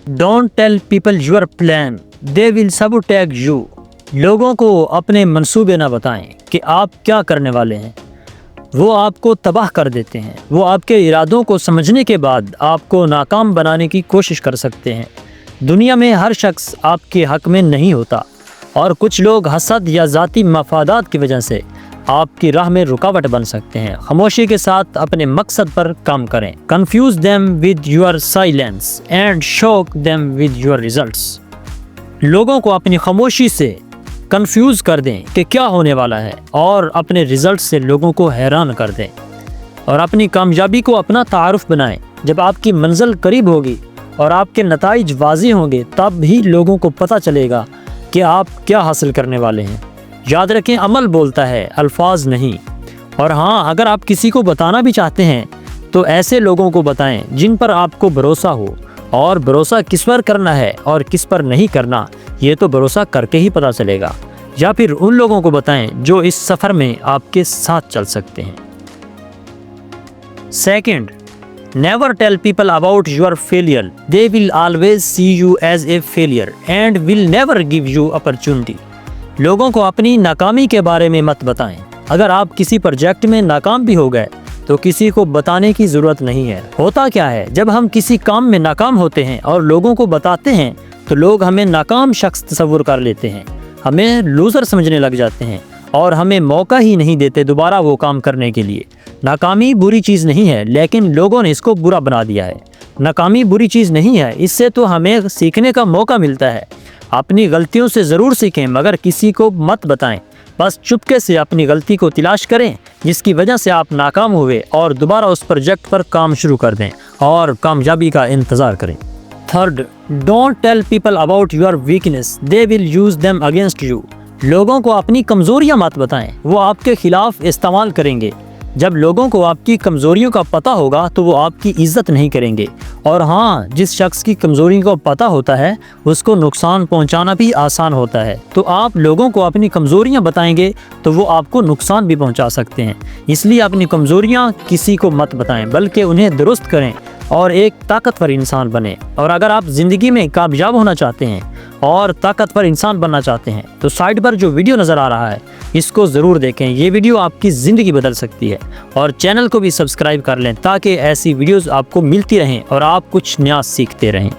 Don't tell people your plan, they will sabotage you. लोगों को अपने मंसूबे ना बताएं कि आप क्या करने वाले हैं, वो आपको तबाह कर देते हैं। वो आपके इरादों को समझने के बाद आपको नाकाम बनाने की कोशिश कर सकते हैं। दुनिया में हर शख्स आपके हक में नहीं होता और कुछ लोग हसद या ज़ाती मफादात की वजह से आपकी राह में रुकावट बन सकते हैं। खामोशी के साथ अपने मकसद पर काम करें। Confuse them with your silence and shock them with your results. लोगों को अपनी खामोशी से कंफ्यूज कर दें कि क्या होने वाला है और अपने रिजल्ट से लोगों को हैरान कर दें। और अपनी कामयाबी को अपना तारुफ बनाएं। जब आपकी मंजिल करीब होगी और आपके नताइज वाज़ेह होंगे तब भी लोगों को पता चलेगा कि आप क्या हासिल करने वाले हैं। याद रखें, अमल बोलता है, अल्फाज नहीं। और हाँ, अगर आप किसी को बताना भी चाहते हैं तो ऐसे लोगों को बताएं जिन पर आपको भरोसा हो। और भरोसा किस पर करना है और किस पर नहीं करना ये तो भरोसा करके ही पता चलेगा। या फिर उन लोगों को बताएं जो इस सफ़र में आपके साथ चल सकते हैं। Second, never tell people about your failure. They will always see you as a failure and will never give you opportunity. लोगों को अपनी नाकामी के बारे में मत बताएं। अगर आप किसी प्रोजेक्ट में नाकाम भी हो गए तो किसी को बताने की ज़रूरत नहीं है। होता क्या है, जब हम किसी काम में नाकाम होते हैं और लोगों को बताते हैं तो लोग हमें नाकाम शख्स तस्वुर कर लेते हैं, हमें लूज़र समझने लग जाते हैं और हमें मौका ही नहीं देते दोबारा वो काम करने के लिए। नाकामी बुरी चीज़ नहीं है, लेकिन लोगों ने इसको बुरा बना दिया है। नाकामी बुरी चीज़ नहीं है, इससे तो हमें सीखने का मौका मिलता है। अपनी गलतियों से ज़रूर सीखें मगर किसी को मत बताएं। बस चुपके से अपनी गलती को तलाश करें जिसकी वजह से आप नाकाम हुए और दोबारा उस प्रोजेक्ट पर काम शुरू कर दें और कामयाबी का इंतज़ार करें। Third, don't tell people about your weakness, they will use them against you. लोगों को अपनी कमज़ोरियाँ मत बताएं, वो आपके ख़िलाफ़ इस्तेमाल करेंगे। जब लोगों को आपकी कमज़ोरियों का पता होगा तो वो आपकी इज़्ज़त नहीं करेंगे। और हाँ, जिस शख्स की कमज़ोरी को पता होता है उसको नुकसान पहुंचाना भी आसान होता है। तो आप लोगों को अपनी कमज़ोरियां बताएंगे तो वो आपको नुकसान भी पहुंचा सकते हैं। इसलिए अपनी कमज़ोरियां किसी को मत बताएं बल्कि उन्हें दुरुस्त करें और एक ताकतवर इंसान बने। और अगर आप ज़िंदगी में कामयाब होना चाहते हैं और ताकतवर इंसान बनना चाहते हैं तो साइड पर जो वीडियो नज़र आ रहा है इसको ज़रूर देखें। ये वीडियो आपकी ज़िंदगी बदल सकती है। और चैनल को भी सब्सक्राइब कर लें ताकि ऐसी वीडियोज़ आपको मिलती रहें और आप कुछ नया सीखते रहें।